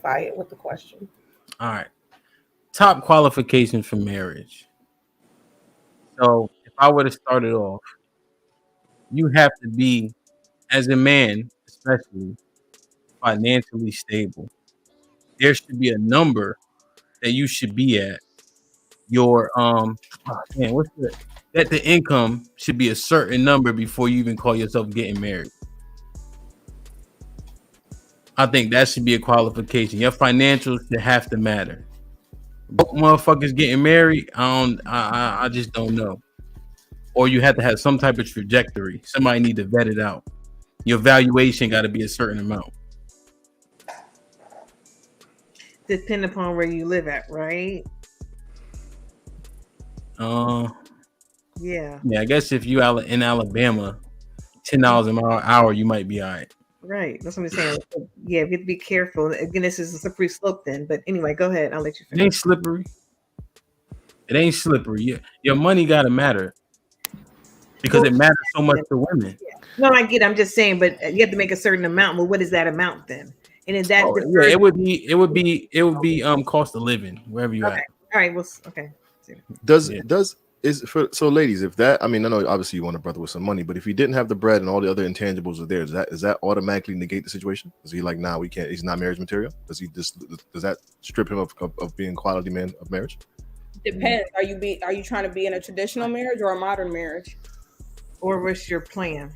qualify it with the question. All right. Top qualifications for marriage. So if I were to start it off, you have to be, as a man, especially financially stable. There should be a number that you should be at. Your what's that the income should be a certain number before you even call yourself getting married. I think that should be a qualification. Your financials should have to matter. Both motherfuckers getting married, I just don't know. Or you have to have some type of trajectory. Somebody need to vet it out. Your valuation got to be a certain amount. Depending upon where you live at, right? Yeah. I guess if you in Alabama, $10 an hour, you might be all right. Right. That's what I'm saying. Yeah, we have to be careful. Again, this is a slippery slope then. But anyway, go ahead. I'll let you finish. It ain't slippery. It ain't slippery. Your money got to matter. Because it matters so much to women. Yeah. No, I get it. I'm just saying, but you have to make a certain amount. Well, what is that amount then? And is that it would be cost of living wherever you at. All right. Well, okay. So ladies, if that, I mean, I know obviously you want a brother with some money, but if he didn't have the bread and all the other intangibles are there, does that automatically negate the situation? Is he like, nah, we can't, he's not marriage material? Does that strip him of being quality man of marriage? Depends. Are you trying to be in a traditional marriage or a modern marriage? Or what's your plan?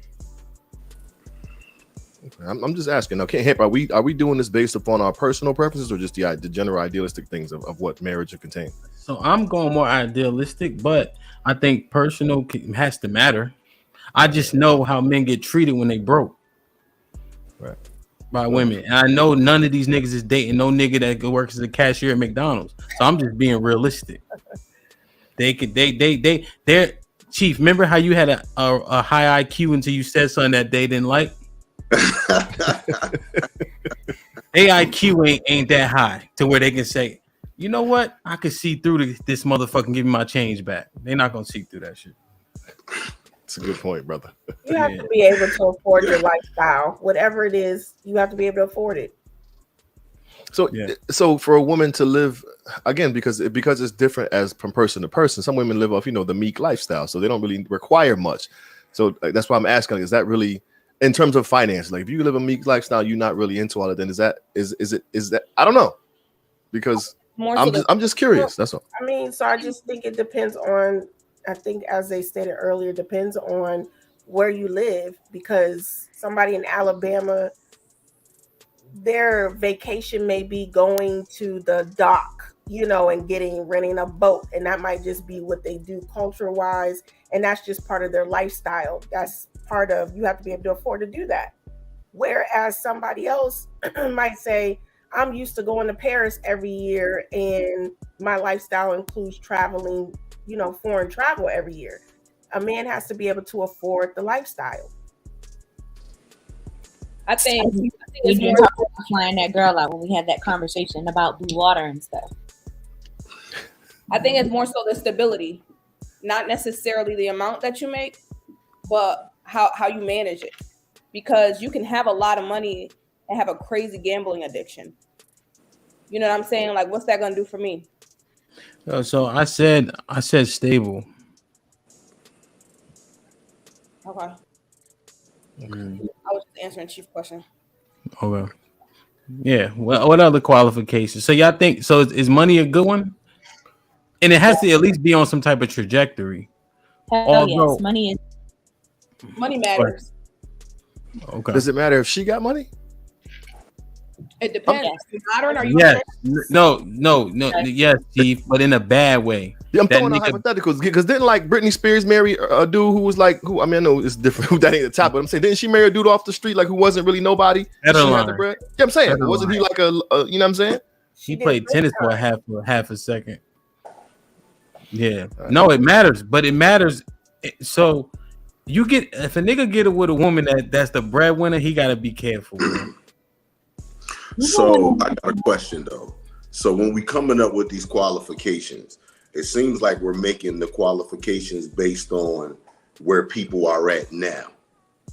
Okay, I'm just asking. Okay, Hip, are we doing this based upon our personal preferences or just the general idealistic things of what marriage should contain? So I'm going more idealistic, but I think personal has to matter. I just know how men get treated when they broke, right, by women, and I know none of these niggas is dating no nigga that works as a cashier at McDonald's. So I'm just being realistic. They're Chief. Remember how you had a high IQ until you said something that they didn't like? AIQ ain't that high to where they can say, you know what? I could see through this motherfucker and give me my change back. They're not gonna see through that shit. It's a good point, brother. You have to be able to afford your lifestyle, whatever it is. You have to be able to afford it. So for a woman to live, again, because it's different as from person to person. Some women live off, the meek lifestyle, so they don't really require much. So that's why I'm asking: is that really, in terms of finance, like if you live a meek lifestyle, you're not really into all of it? Then is that? I don't know, because I'm just curious. That's all. I mean, so I just think it depends on. I think, as they stated earlier, depends on where you live, because somebody in Alabama, their vacation may be going to the dock, and renting a boat. And that might just be what they do culture wise. And that's just part of their lifestyle. That's part of, you have to be able to afford to do that. Whereas somebody else might say, I'm used to going to Paris every year and my lifestyle includes traveling, foreign travel every year. A man has to be able to afford the lifestyle. I think we did talk about flying that girl out when we had that conversation about blue water and stuff. I think it's more so the stability, not necessarily the amount that you make, but how you manage it. Because you can have a lot of money and have a crazy gambling addiction. You know what I'm saying? Like, what's that gonna do for me? So I said stable. Okay. I was just answering Chief's question. Okay. Yeah. Well, what other qualifications? So y'all think so? Is money a good one? And it has to at least be on some type of trajectory. Yes, money matters. Okay. Does it matter if she got money? It depends. Are you modern? Are you? Yes. No. Yes, Steve, but in a bad way. Yeah, I'm throwing out hypotheticals because didn't Britney Spears marry a dude who was I know it's different. That ain't the top, but I'm saying, didn't she marry a dude off the street who wasn't really nobody? She had the bread. Yeah, I'm saying, wasn't he like a you know what I'm saying? He played tennis for half a second. Yeah. No, it matters, but it matters. So if a nigga get it with a woman that's the breadwinner, he got to be careful. Man. So I got a question though. So when we coming up with these qualifications, it seems like we're making the qualifications based on where people are at now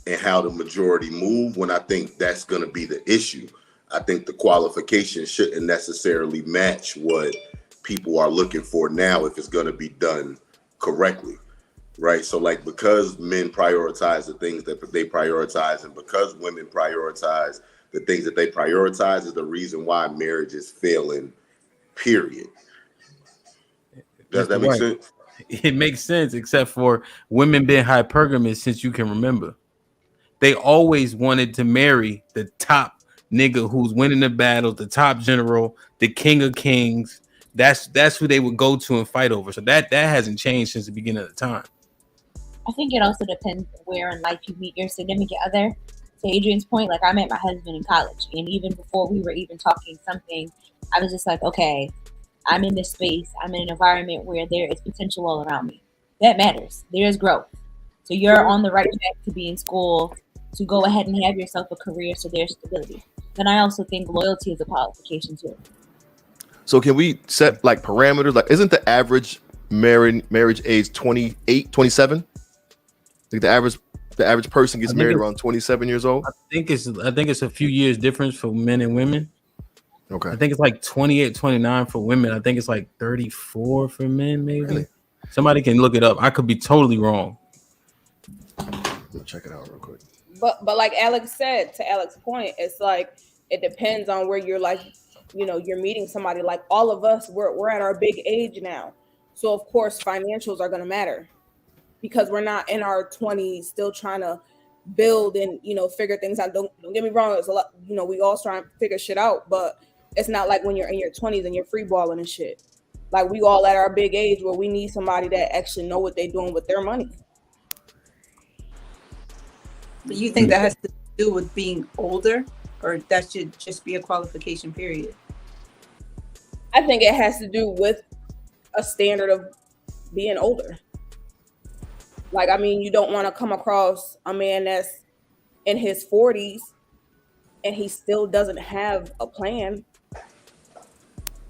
and how the majority move, when I think that's going to be the issue. I think the qualifications shouldn't necessarily match what people are looking for now if it's going to be done correctly, right? So like, because men prioritize the things that they prioritize, and because women prioritize the things that they prioritize, is the reason why marriage is failing, period. Does that make sense? It makes sense, except for women being hypergamous since you can remember. They always wanted to marry the top nigga who's winning the battles, the top general, the king of kings. That's who they would go to and fight over. So that hasn't changed since the beginning of the time. I think it also depends where in life you meet your significant other. To Adrian's point, like I met my husband in college, and even before we were even talking something, I was just like, okay, I'm in this space, I'm in an environment where there is potential all around me. That matters. There's growth. So you're on the right track to be in school, to go ahead and have yourself a career, so there's stability. Then I also think loyalty is a qualification too. So can we set like parameters? Like, isn't the average marriage age 28, 27? Like the average person gets married around 27 years old? I think it's a few years difference for men and women. Okay. I think it's like 28, 29 for women. I think it's like 34 for men, maybe. Really? Somebody can look it up. I could be totally wrong. Check it out real quick. But like Alex said, to Alex's point, it's like it depends on where you're like, you're meeting somebody. Like all of us, we're at our big age now. So of course financials are gonna matter, because we're not in our 20s still trying to build and figure things out. Don't get me wrong, it's a lot, we all trying to figure shit out, but it's not like when you're in your 20s and you're free balling and shit. Like we all at our big age where we need somebody that actually know what they're doing with their money. Do you think that has to do with being older, or that should just be a qualification period? I think it has to do with a standard of being older. Like, I mean, you don't want to come across a man that's in his 40s and he still doesn't have a plan.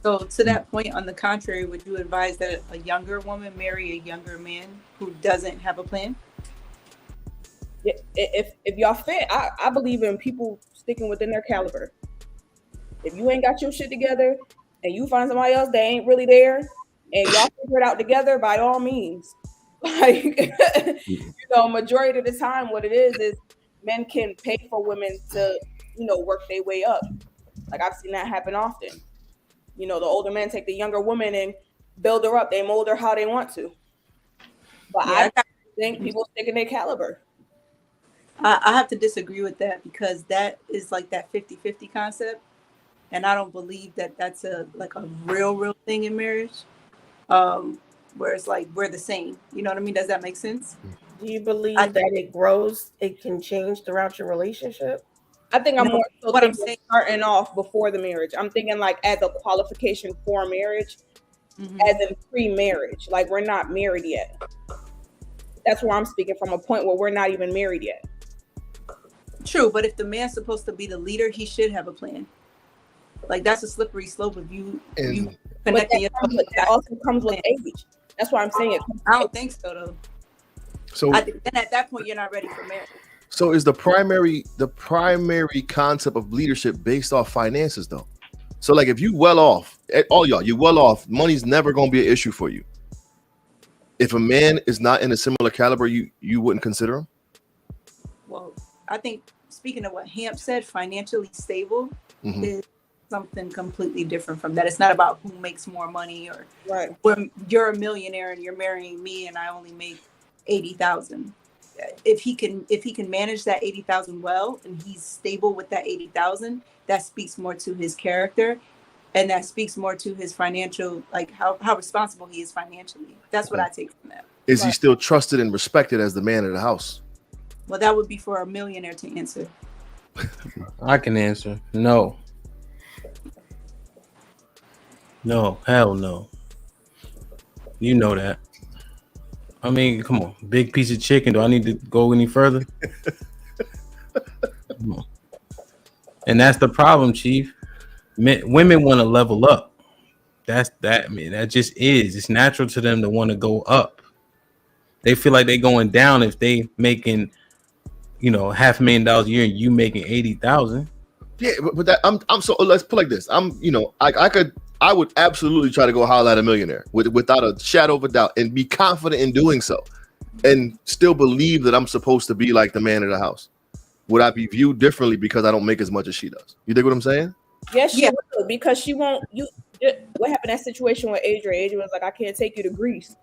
So to that point, on the contrary, would you advise that a younger woman marry a younger man who doesn't have a plan? If y'all fit, I believe in people sticking within their caliber. If you ain't got your shit together and you find somebody else that ain't really there and y'all figure it out together, by all means. Like, majority of the time what it is men can pay for women to, work their way up. Like I've seen that happen often. The older men take the younger woman and build her up. They mold her how they want to. But yeah, I think people stick in their caliber. I have to disagree with that, because that is like that 50-50 concept. And I don't believe that that's a real thing in marriage. Where it's like, we're the same. You know what I mean? Does that make sense? Do you believe that it grows, it can change throughout your relationship? I think I'm more so what I'm saying starting off before the marriage. I'm thinking like as a qualification for marriage, as in pre-marriage. Like we're not married yet. That's where I'm speaking from, a point where we're not even married yet. True, but if the man's supposed to be the leader, he should have a plan. Like that's a slippery slope if you connecting yourself. That also comes with age. That's why I'm saying it. I don't think so though. So I think then at that point you're not ready for marriage. So is the primary concept of leadership based off finances though? So like if you well off, all y'all, you well off, money's never gonna be an issue for you. If a man is not in a similar caliber, you wouldn't consider him? Well, I think speaking of what Hamp said, financially stable is something completely different from that. It's not about who makes more money, or when you're a millionaire and you're marrying me and I only make 80,000. If he can manage that 80,000 well, and he's stable with that 80,000, that speaks more to his character, and that speaks more to his financial, like how responsible he is financially. That's what I take from that. Is he still trusted and respected as the man of the house? Well, that would be for a millionaire to answer. I can answer. No. No, hell no. You know that. I mean, come on. Big piece of chicken. Do I need to go any further? Come on. And that's the problem, Chief. Women want to level up. That's that. I mean, that just is. It's natural to them to want to go up. They feel like they're going down if they making, $500,000 a year and you making 80,000. Yeah, but that I'm so let's put it like this. I would absolutely try to go holler at a millionaire without a shadow of a doubt and be confident in doing so, and still believe that I'm supposed to be like the man of the house. Would I be viewed differently because I don't make as much as she does? You dig what I'm saying? Yes, she will, because she won't. What happened in that situation with Adrian? Adrian was like, I can't take you to Greece.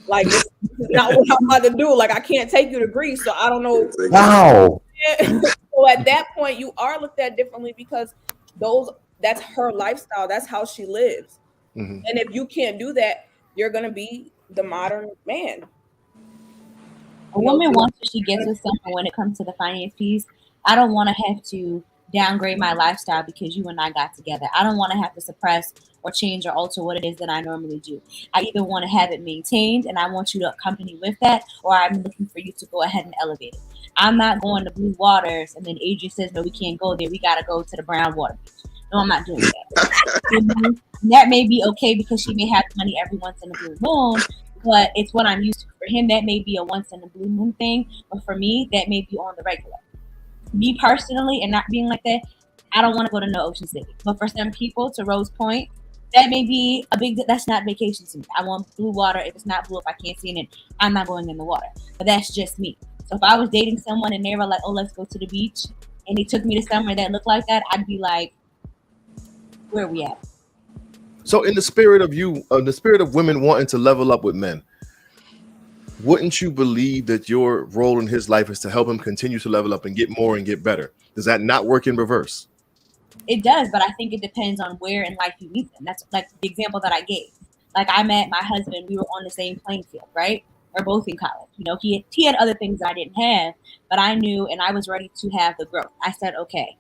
Like, this is not what I'm about to do. Like, I can't take you to Greece, so I don't know. Wow. So at that point, you are looked at differently because that's her lifestyle. That's how she lives. Mm-hmm. And if you can't do that, you're gonna be the modern man. A woman wants what she gets with someone when it comes to the finance piece. I don't want to have to downgrade my lifestyle because you and I got together. I don't want to have to suppress or change or alter what it is that I normally do. I either want to have it maintained and I want you to accompany with that, or I'm looking for you to go ahead and elevate it. I'm not going to Blue Waters and then Adrian says, no, we can't go there. We got to go to the Brown Water Beach. No, I'm not doing that. That may be okay because she may have money every once in a blue moon, but it's what I'm used to. For him, that may be a once in a blue moon thing, but for me, that may be on the regular. Me personally, and not being like that, I don't want to go to no Ocean City. But for some people, to Rose Point, that may be that's not vacation to me. I want blue water. If it's not blue, if I can't see it, I'm not going in the water. But that's just me. So if I was dating someone and they were like, oh, let's go to the beach, and they took me to somewhere that looked like that, I'd be like, where are we at? So in the spirit of women wanting to level up with men, wouldn't you believe that your role in his life is to help him continue to level up and get more and get better? Does that not work in reverse? It does, but I think it depends on where in life you meet them. That's like the example that I gave. Like, I met my husband, we were on the same playing field, right? We're both in college. You know, he had other things I didn't have, but I knew and I was ready to have the growth. I said, okay,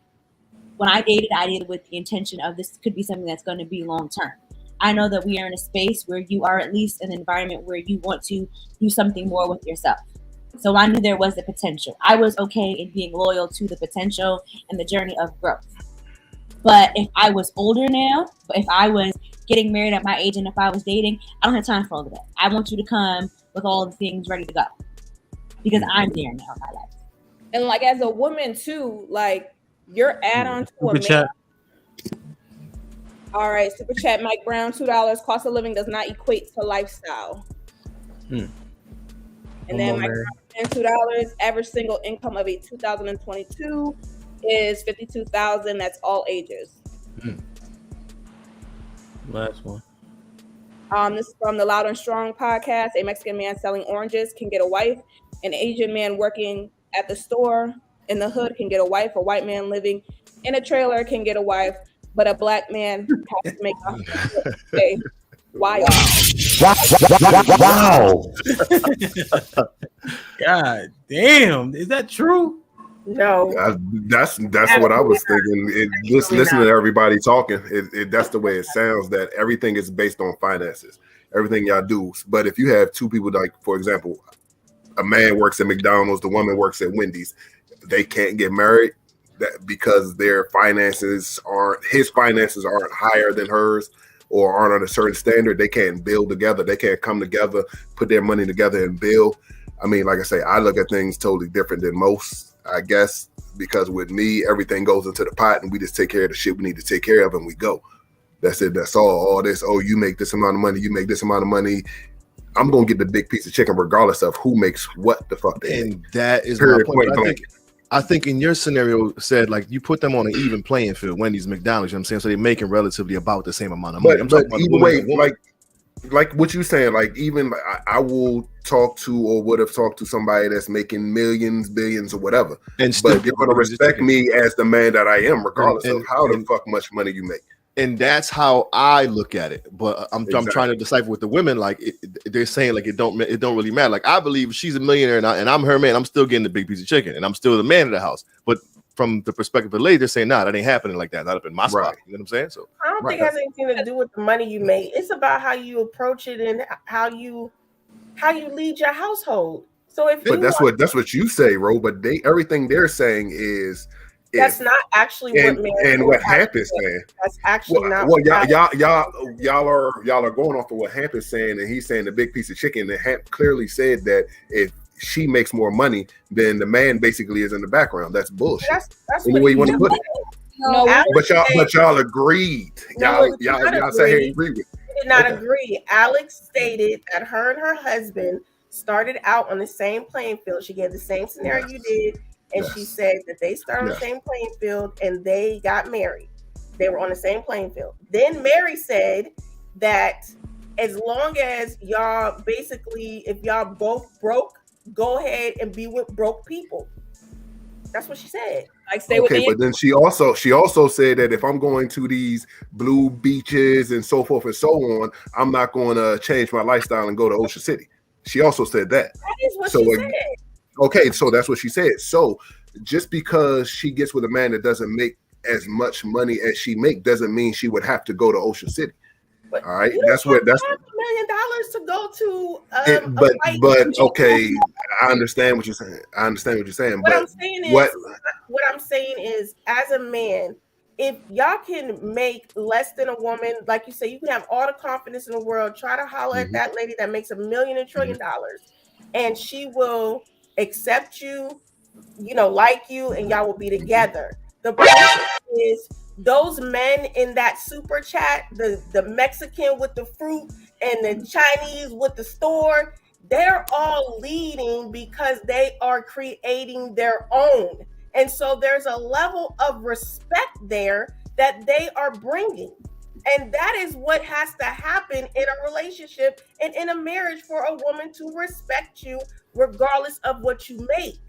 when I dated with the intention of this could be something that's going to be long term. I know that we are in a space where you are at least in an environment where you want to do something more with yourself. So I knew there was the potential. I was okay in being loyal to the potential and the journey of growth. But if I was older now, if I was getting married at my age, and if I was dating, I don't have time for all of that. I want you to come with all the things ready to go because I'm there now in my life. And like, as a woman too, like, your add-on to a man. All right, super chat, Mike Brown, $2. Cost of living does not equate to lifestyle. And then Mike Brown, $2. Average single income of a 2022 is $52,000. That's all ages. Last one. This is from the Loud and Strong podcast. A Mexican man selling oranges can get a wife. An Asian man working at the store in the hood can get a wife. A white man living in a trailer can get a wife. But a black man has to make a Wow. God damn. Is that true? No. That's what I was thinking. Just listening to everybody talking, that's the way it sounds, that everything is based on finances. Everything y'all do. But if you have two people, like, for example, a man works at McDonald's, the woman works at Wendy's, they can't get married. That because his finances aren't higher than hers or aren't on a certain standard, they can't build together. They can't come together, put their money together and build. I mean, like I say, I look at things totally different than most, I guess, because with me, everything goes into the pot and we just take care of the shit we need to take care of and we go. That's it. That's all this. Oh, you make this amount of money. You make this amount of money. I'm going to get the big piece of chicken regardless of who makes what the fuck they make. And that is my point. I think in your scenario said, like, you put them on an even playing field, Wendy's, McDonald's, you know what I'm saying? So they're making relatively about the same amount of money. But either way, like what you saying, like, even I will talk to or would have talked to somebody that's making millions, billions or whatever. But they're going to respect me as the man that I am, regardless of how the fuck much money you make. And that's how I look at it. But I'm trying to decipher with the women, like, they're saying, like, it don't really matter. Like, I believe she's a millionaire and I'm her man, I'm still getting the big piece of chicken and I'm still the man of the house. But from the perspective of the lady, they're saying, nah, that ain't happening like that. Not up in my spot. You know what I'm saying? So I don't think it has anything to do with the money you make. It's about how you approach it and how you lead your household. So that's what you say, Ro. But everything they're saying is. That's not actually what Hamp is saying. That's actually not. Well, y'all are going off of what Hamp is saying, and he's saying the big piece of chicken. And Hamp clearly said that if she makes more money, then the man basically is in the background. That's bullshit. That's the way you want to put it. No, but y'all agreed. No, Y'all say hey, agree with. We did not agree. Alex stated that her and her husband started out on the same playing field. She gave the same scenario you did, and she said that they started on the same playing field and they got married. They were on the same playing field. Then Mary said that as long as y'all basically, if y'all both broke, go ahead and be with broke people. That's what she said. Like stay with me. But then she also said that if I'm going to these blue beaches and so forth and so on, I'm not going to change my lifestyle and go to Ocean City. She also said that. That is what she said. Okay, so that's what she said. So just because she gets with a man that doesn't make as much money as she make doesn't mean she would have to go to Ocean City. But all right, that's $1 million to go to. But okay, I understand what you're saying. What I'm saying is, as a man, if y'all can make less than a woman, like you say, you can have all the confidence in the world. Try to holler at that lady that makes $1 million and $1 trillion, and she will accept you, like you, and y'all will be together. The problem is those men in that super chat, the Mexican with the fruit and the Chinese with the store, they're all leading because they are creating their own. And so there's a level of respect there that they are bringing. And that is what has to happen in a relationship and in a marriage for a woman to respect you regardless of what you make.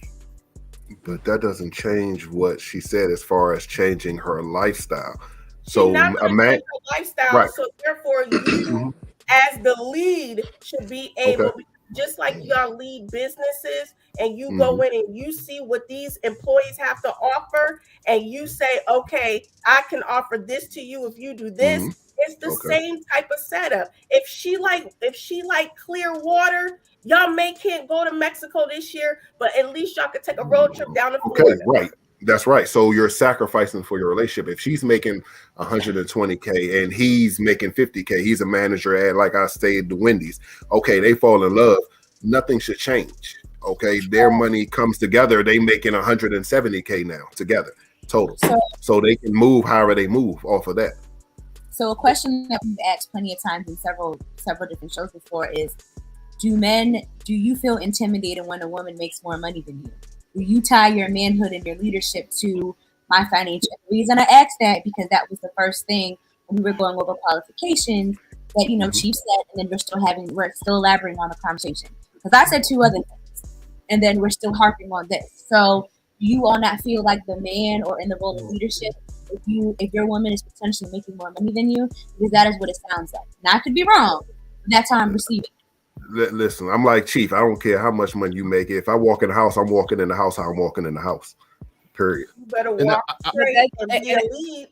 But that doesn't change what she said as far as changing her lifestyle. So a man, lifestyle. Right. So therefore, you as the lead should be able, just like y'all lead businesses, and you go in and you see what these employees have to offer, and you say, okay, I can offer this to you if you do this. It's the same type of setup. If she like clear water, y'all can't go to Mexico this year, but at least y'all could take a road trip down to Florida. Right. That's right. So you're sacrificing for your relationship. If she's making $120K and he's making $50K, he's a manager at, like I stayed, the Wendy's. Okay, they fall in love. Nothing should change. Okay, their money comes together. They making $170K now together total. So they can move however they move off of that. So a question that we've asked plenty of times in several different shows before is, do you feel intimidated when a woman makes more money than you? Do you tie your manhood and your leadership to my financial? The reason I asked that, because that was the first thing when we were going over qualifications that, Chief said, and then we're still elaborating on the conversation. Because I said two other things, and then we're still harping on this. So do you all not feel like the man or in the role of leadership, if your woman is potentially making more money than you? Because that is what it sounds like. Now, I could be wrong, but that's how I'm receiving. Listen, I'm like Chief. I don't care how much money you make. If I walk in the house, I'm walking in the house how I'm walking in the house. Period. You better walk straight and be a lead.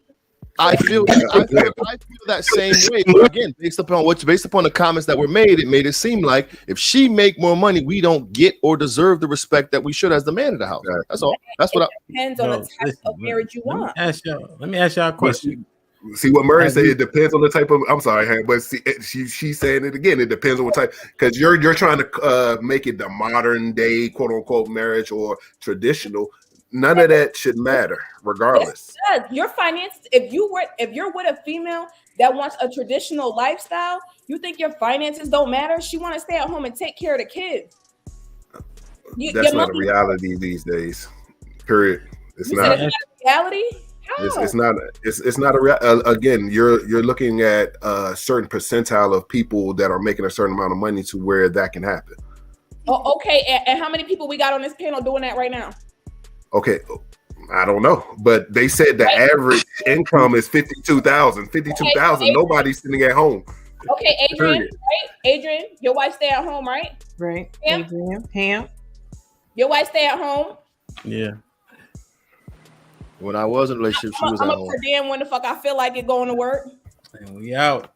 I feel that same way. But again, based upon the comments that were made, it made it seem like if she make more money, we don't get or deserve the respect that we should as the man of the house. That's all. That's what depends on the type of marriage you want. Let me ask y'all a question. See what Murray said. It depends on the type of. I'm sorry, but see, she's saying it again. It depends on what type, because you're trying to make it the modern day quote unquote marriage or traditional. None of that should matter, regardless. Yes, your finances. If you're with a female that wants a traditional lifestyle, you think your finances don't matter? She want to stay at home and take care of the kids. That's not a reality these days. Period. It's not a reality. It's not. It's not a again. You're looking at a certain percentile of people that are making a certain amount of money to where that can happen. Oh, okay. And how many people we got on this panel doing that right now? Okay, I don't know, but they said the average income is 52,000. 52,000. Okay, nobody's sitting at home. Okay, Adrian, right? Adrian, your wife stay at home, right? Right. Ham. Your wife stay at home. Yeah. When I was in a relationship, she was at home. I'm damn when the fuck I feel like it going to work. And we out.